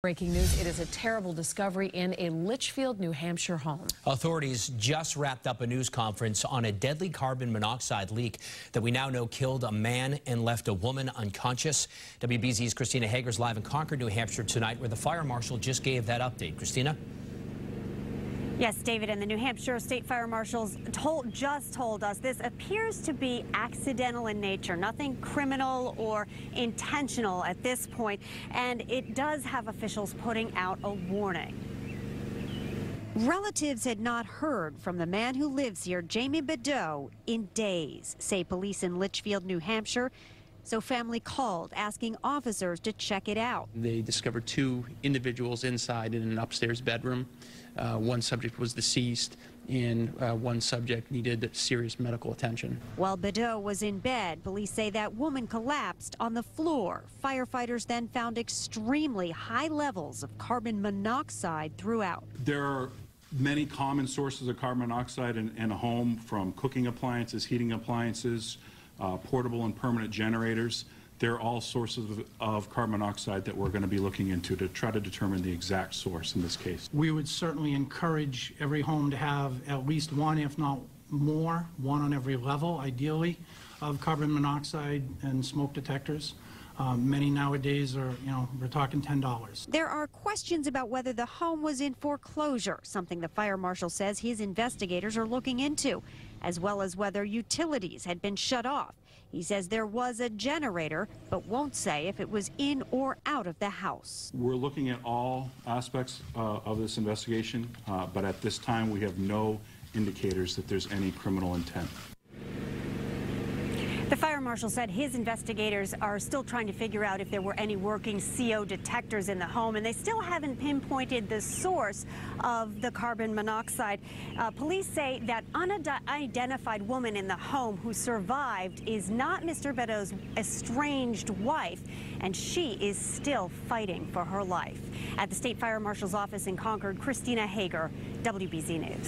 Breaking news, it is a terrible discovery in a Litchfield, New Hampshire home. Authorities just wrapped up a news conference on a deadly carbon monoxide leak that we now know killed a man and left a woman unconscious. WBZ's Christina Hager is live in Concord, New Hampshire tonight, where the fire marshal just gave that update. Christina? Yes, David, and the New Hampshire State Fire Marshals just told us this appears to be accidental in nature, nothing criminal or intentional at this point, and it does have officials putting out a warning. Relatives had not heard from the man who lives here, Jamie Bedeau, in days, say police in Litchfield, New Hampshire. So family called, asking officers to check it out. They discovered two individuals inside in an upstairs bedroom. One subject was deceased, and one subject needed serious medical attention. While Bedeau was in bed, police say that woman collapsed on the floor. Firefighters then found extremely high levels of carbon monoxide throughout. There are many common sources of carbon monoxide in a home, from cooking appliances, heating appliances, portable and permanent generators. They're all sources of carbon monoxide that we're going to be looking into to try to determine the exact source in this case. We would certainly encourage every home to have at least one, if not more, one on every level, ideally, of carbon monoxide and smoke detectors. Many nowadays are, we're talking $10. There are questions about whether the home was in foreclosure, something the fire marshal says his investigators are looking into, as well as whether utilities had been shut off. He says there was a generator, but won't say if it was in or out of the house. We're looking at all aspects of this investigation, but at this time we have no indicators that there's any criminal intent. The fire marshal said his investigators are still trying to figure out if there were any working CO detectors in the home, and they still haven't pinpointed the source of the carbon monoxide. Police say that unidentified woman in the home who survived is not Mr. Bedeau's estranged wife, and she is still fighting for her life. At the State Fire Marshal's office in Concord, Christina Hager, WBZ News.